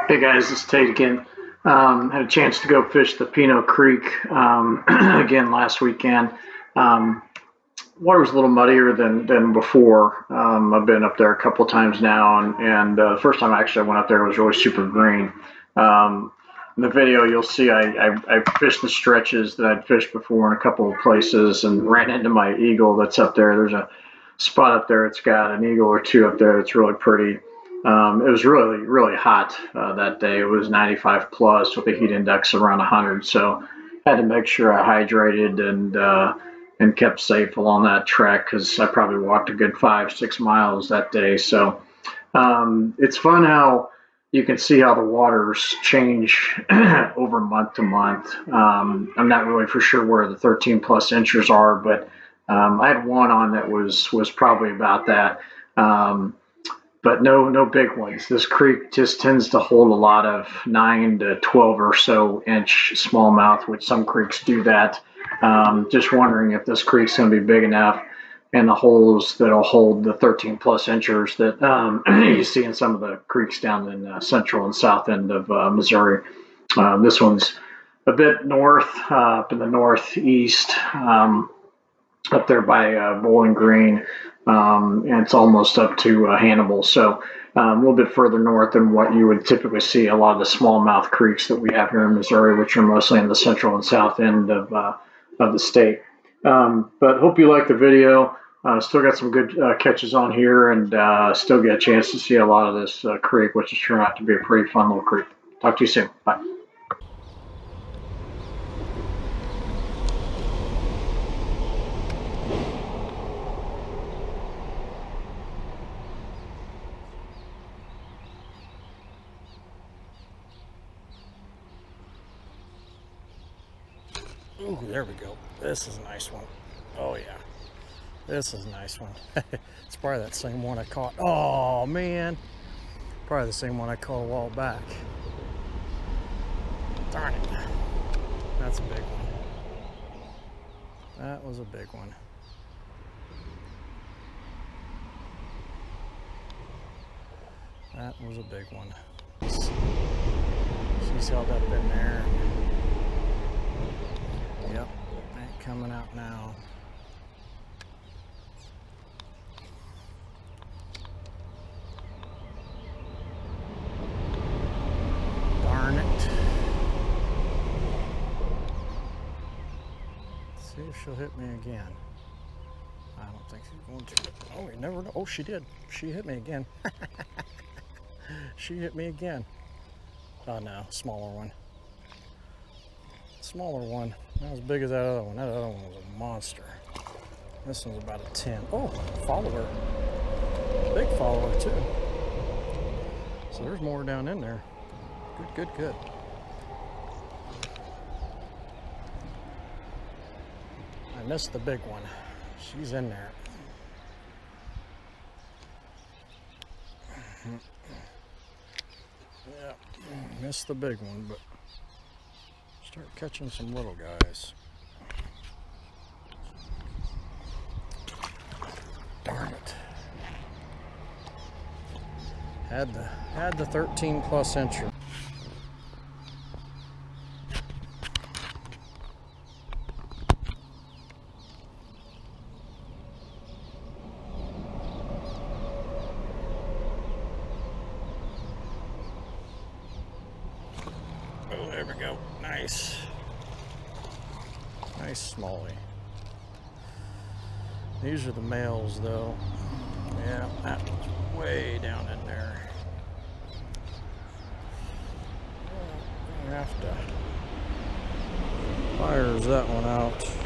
Hey guys, it's Tate again. Had a chance to go fish the Pinot Creek again last weekend. Um, Water was a little muddier than before. I've been up there a couple of times now, and the first time actually I went up there was really super green. In the video, you'll see I fished the stretches that I'd fished before in a couple of places and ran into my eagle that's up there. There's a spot up there. It's got an eagle or two up there. It's really pretty. It was really hot that day. It was 95 plus with a heat index around 100. So had to make sure I hydrated and kept safe along that trek because I probably walked a good 5 6 miles that day. So it's fun how you can see how the waters change over month to month. I'm not really for sure where the 13 plus inches are, but I had one on that was probably about that. But no big ones. This creek just tends to hold a lot of 9 to 12 or so inch smallmouth, which some creeks do that. Just wondering if this creek's going to be big enough and the holes that'll hold the 13 plus inchers that you see in some of the creeks down in central and south end of Missouri. This one's a bit north, up in the northeast, up there by Bowling Green, and it's almost up to Hannibal. So a little bit further north than what you would typically see a lot of the smallmouth creeks that we have here in Missouri, which are mostly in the central and south end of the state. But hope you like the video. Still got some good catches on here, and still get a chance to see a lot of this creek, which has turned out to be a pretty fun little creek. Talk to you soon. Bye. Ooh, there we go. This is a nice one. Oh yeah, this is a nice one. It's probably that same one I caught. Oh man, probably the same one I caught a while back. Darn it. That's a big one. That was a big one. That was a big one. She's held up in there. Yep, ain't coming out now. Darn it. Let's see if she'll hit me again. I don't think she's going to. Oh, you never know. Oh, she did. She hit me again. She hit me again. Oh no, smaller one. Smaller one. Not as big as that other one. That other one was a monster. This one's about a 10. Oh, follower. Big follower too. So there's more down in there. Good. I missed the big one. She's in there. Yeah, missed the big one, but start catching some little guys. Darn it. Had the 13 plus incher. Oh, there we go. Nice. Nice smallie. These are the males though. Yeah, that was way down in there. I have to fires that one out.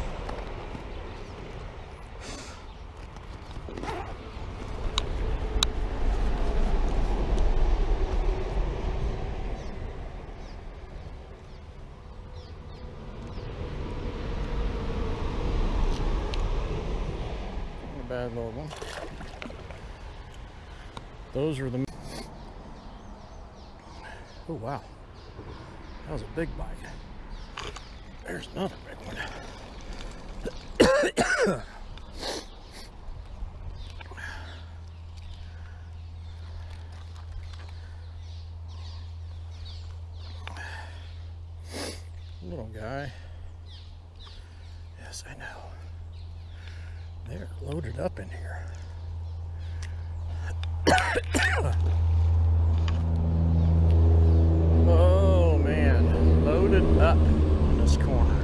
Bad little one. Those are the. Oh wow, that was a big bite. There's another big one. Little guy. Yes, I know. They're loaded up in here. Oh man, loaded up on this corner.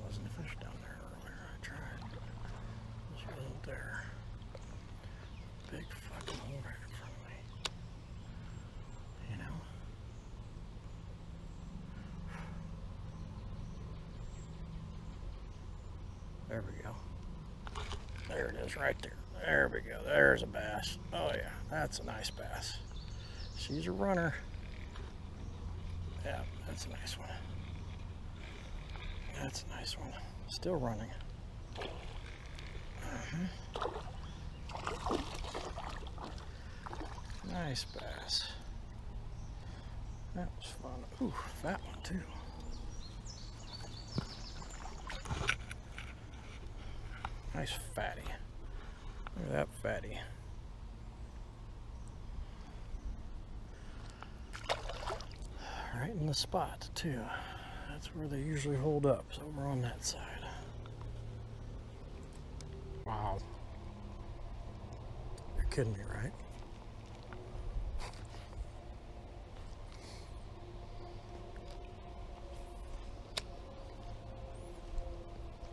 Wasn't a fish down there earlier. I tried. She wasn't there. Big fucking hole right in front of me. You know? There we go. There it is right there. There we go. There's a bass. Oh yeah, that's a nice bass. She's a runner. Yeah, that's a nice one. That's a nice one. Still running. Nice bass. That was fun. Ooh, fat one too. Nice fatty. Look at that fatty. Right in the spot too. That's where they usually hold up, so we're on that side. Wow. You're kidding me, right?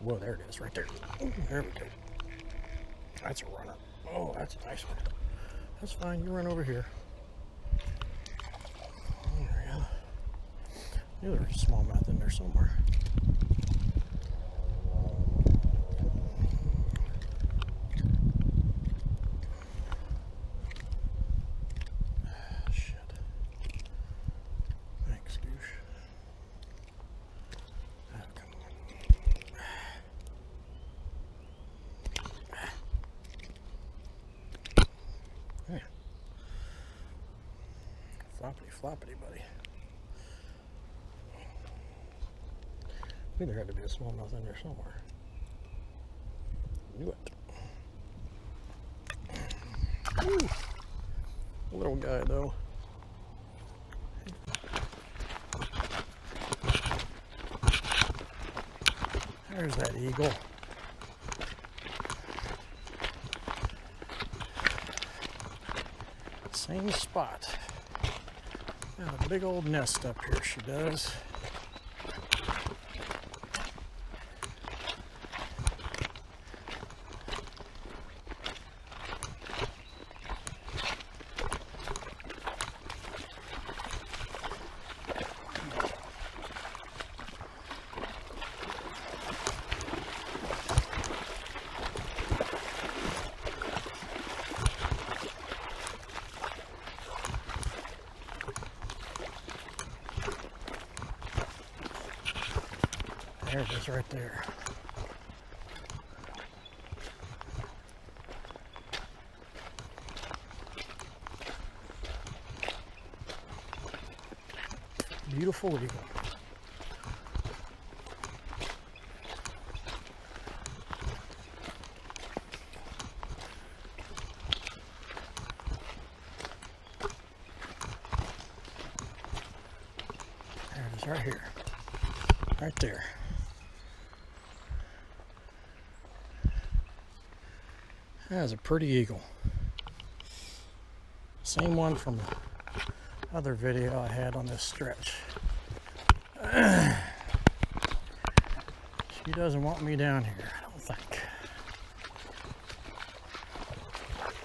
Whoa, there it is, right there. There we go. That's a runner. Oh, that's a nice one. That's fine, you run over here. There we go. Knew there was a smallmouth in there somewhere. Shit. Thanks, douche. Oh, come on. Hey. Floppity, floppity, buddy. I knew there had to be a smallmouth in there somewhere. Knew it. Ooh. Little guy, though. There's that eagle. Same spot. Got a big old nest up here, she does. There it is right there. Beautiful eagle. There it is right here. Right there. That is a pretty eagle. Same one from the other video I had on this stretch. She doesn't want me down here, I don't think.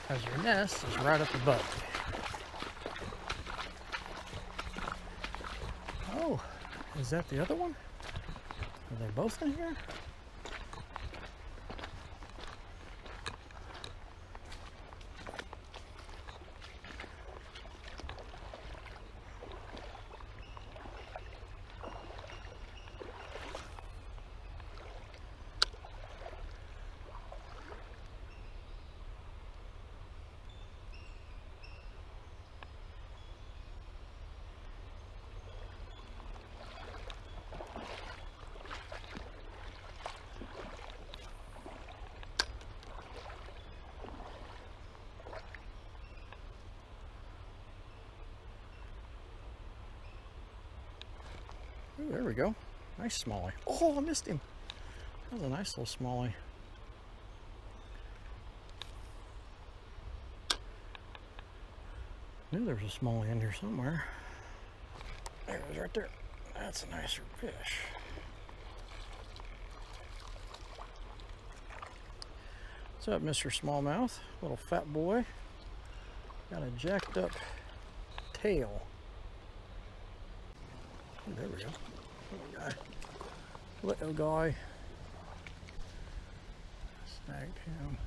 Because your nest is right up above. Oh, is that the other one? Are they both in here? Ooh, there we go. Nice smallie. Oh, I missed him. That was a nice little smallie. Knew there was a smallie in here somewhere. There it is right there. That's a nicer fish. What's up, Mr. Smallmouth? Little fat boy. Got a jacked up tail. Oh, there we go. Little guy. Little guy. Snagged him.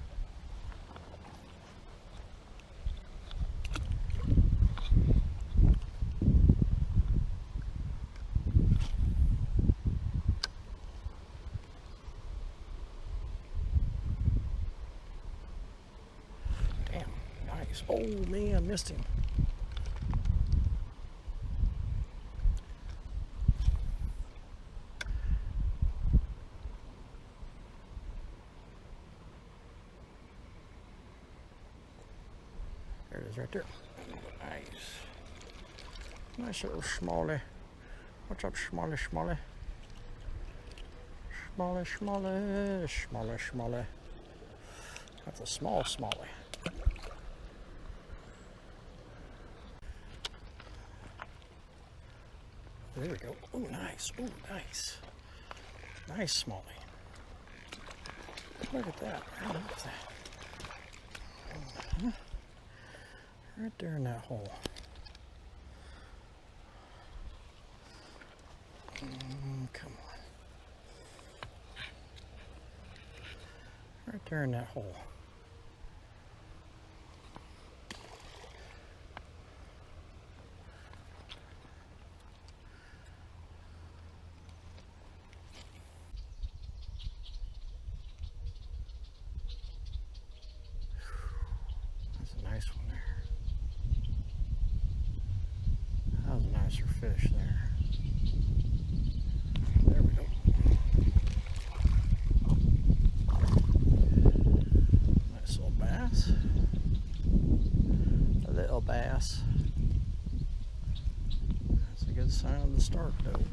Damn, nice. Oh man, missed him. There it is right there. Nice. Nice little smallie. What's up, smallie, smallie? Smallie, smallie, smallie, smallie. That's a small smallie. There we go. Oh, nice. Oh, nice. Nice smallie. Look at that. Look at that. Right there in that hole. Come on. Right there in that hole. That's a nice one there. That was a nicer fish there. There we go. Nice little bass. A little bass. That's a good sign of the start though.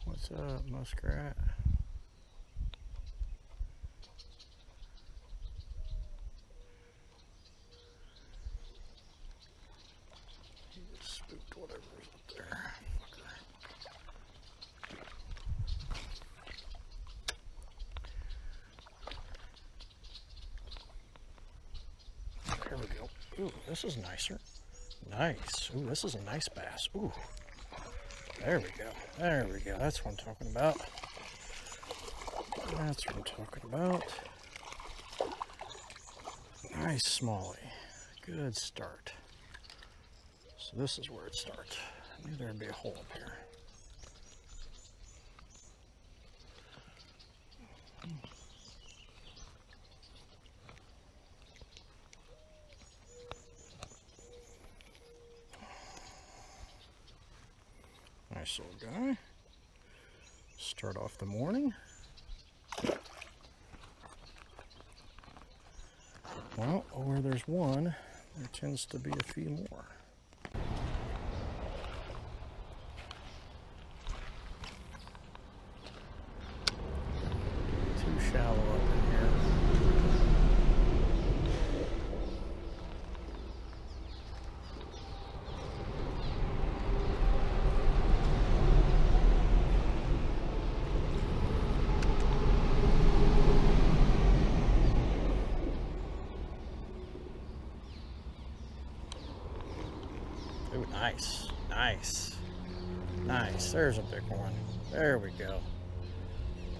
What's up, muskrat? He just spooked whatever's up there. There we go. Ooh, this is nicer. Nice. Ooh, this is a nice bass. Ooh. There we go. There we go. That's what I'm talking about. That's what I'm talking about. Nice smallie. Good start. So this is where it starts. I knew there'd be a hole up here. Nice little guy. Start off the morning. Well, where there's one, there tends to be a few more. Too shallow up in here. Ooh, nice, nice, nice. There's a big one. There we go.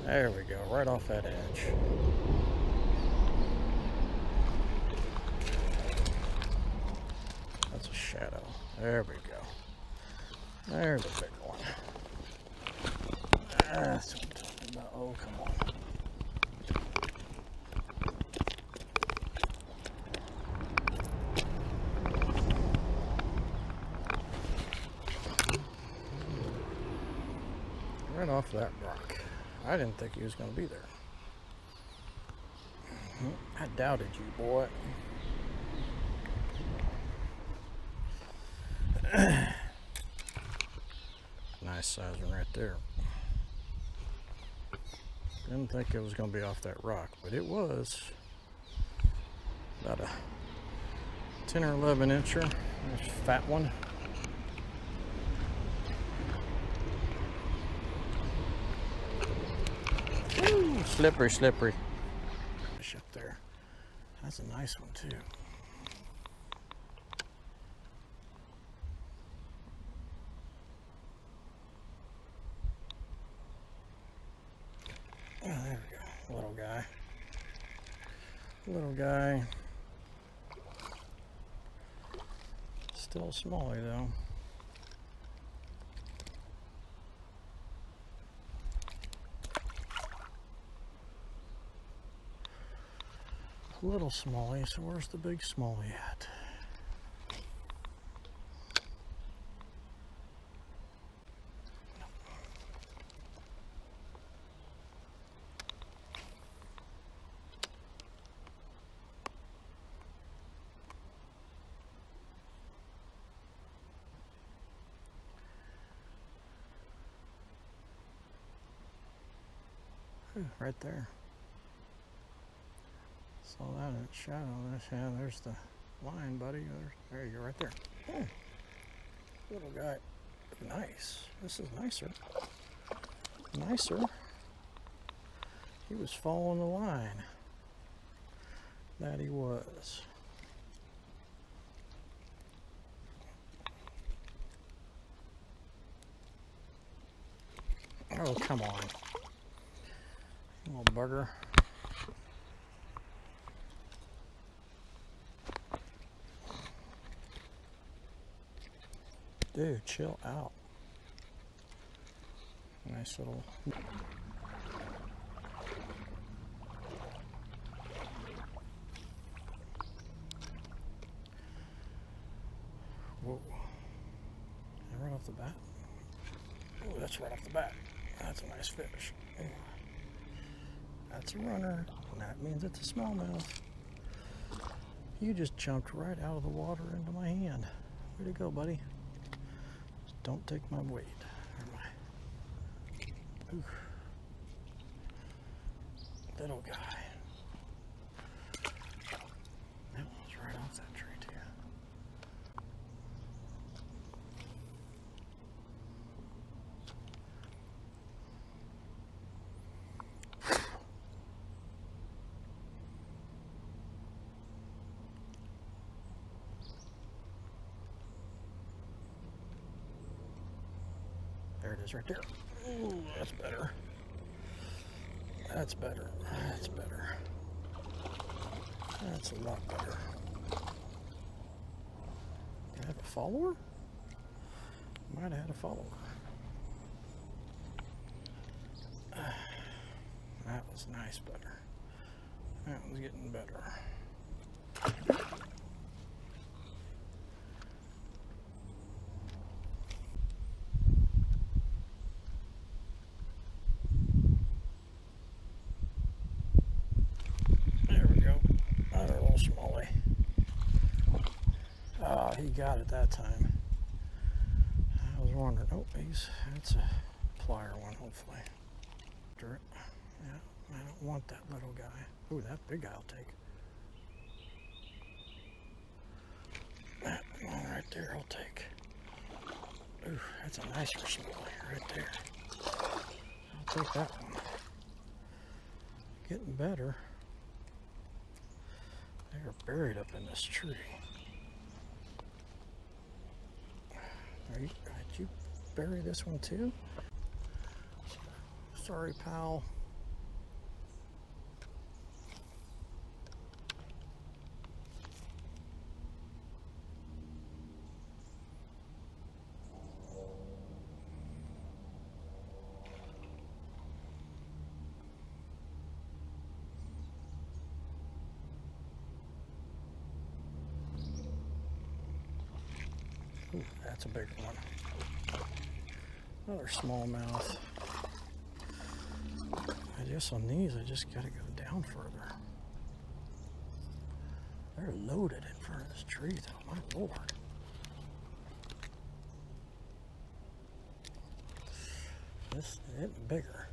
There we go, right off that edge. That's a shadow. There we go. There's a big one. That's what I'm talking about. Oh, come on. Right off that rock. I didn't think he was going to be there. I doubted you, boy. Nice size one right there. Didn't think it was going to be off that rock, but it was. About a 10 or 11 incher. There's a fat one. Woo, slippery, slippery. Fish up there. That's a nice one too. Oh, there we go. Little guy. Little guy. Still smallie though. Little smallie, so where's the big smallie at? Right there. Saw that in its shadow. Yeah, there's the line, buddy. There you go, right there. Little guy. Nice. This is nicer. Nicer. He was following the line. That he was. Oh, come on. Little bugger. Dude, chill out. Nice little... Whoa. Right off the bat? Oh, that's right off the bat. That's a nice fish. Ooh. That's a runner, and that means it's a smallmouth. You just jumped right out of the water into my hand. Way to go, buddy. Just don't take my weight. Ooh. Little guy. That was right off that tree, too. There it is right there. Ooh, that's better. That's better. That's better. That's a lot better. Did I have a follower? Might have had a follower. That was nice better. That was getting better. Smallie. Oh, he got it that time. I was wondering. Oh, that's a plier one, hopefully. Yeah, I don't want that little guy. Ooh, that big guy I'll take. That one right there I'll take. Ooh, that's a nicer smallie right there. I'll take that one. Getting better. They're buried up in this tree. Did you bury this one too? Sorry, pal. Ooh, that's a big one. Another smallmouth. I guess on these, I just gotta go down further. They're loaded in front of this tree, though. My lord. This is getting bigger.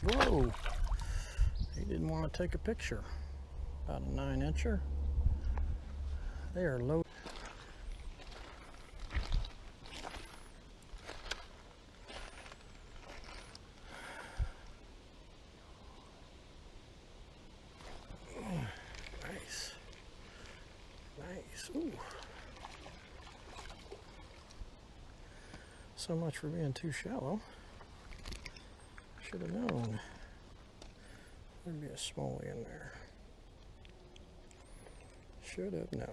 Whoa! He didn't want to take a picture. About a 9-incher. They are low. Nice. Nice. Ooh. So much for being too shallow. Should have known there'd be a smallie in there. Should have known.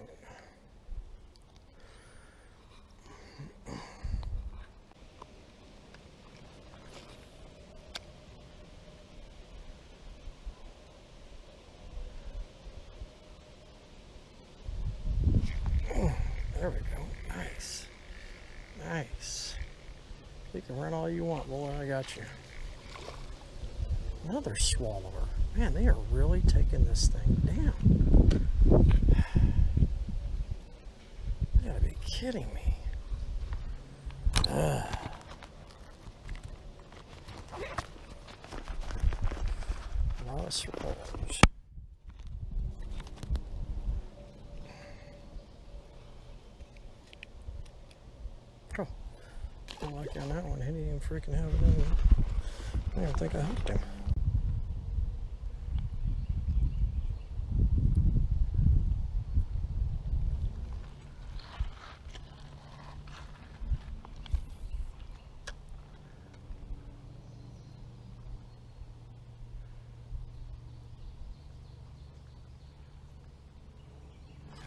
There we go. Nice. Nice. You can run all you want, boy. I got you. Another swallower. Man, they are really taking this thing down. You gotta be kidding me. A lot of swallows. Oh, I'm lucky on that one. He didn't even freaking have it in. I don't think I hooked him.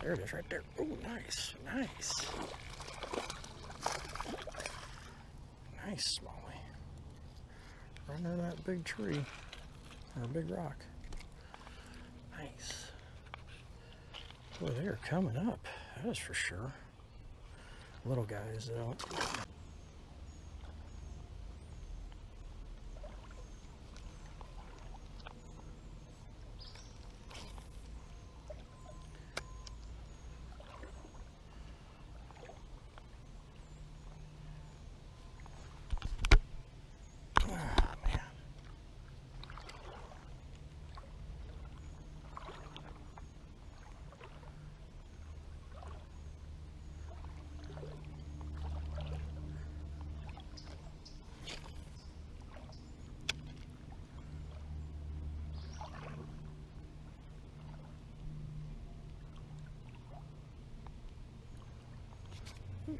There it is right there. Oh, nice, nice. Nice smallie. Right under that big tree, or a big rock. Nice. Boy, they are coming up, that is for sure. Little guys, though.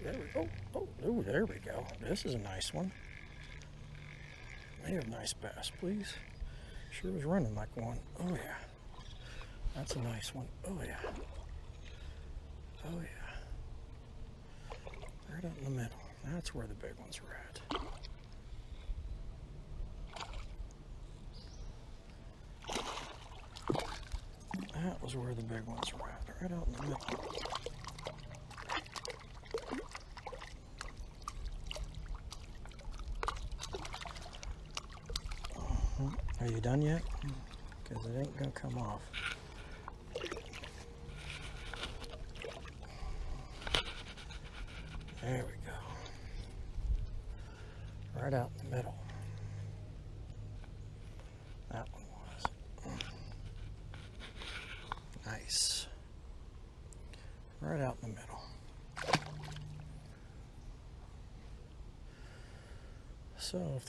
There we go. Oh, there we go. This is a nice one. May have nice bass, please. Sure was running like one. Oh yeah. That's a nice one. Oh yeah. Oh yeah. Right out in the middle. That's where the big ones were at. That was where the big ones were at. Right out in the middle. Are you done yet? Because it ain't gonna come off. There we go. Right out in the middle. That one was. Nice. Right out in the middle. So if that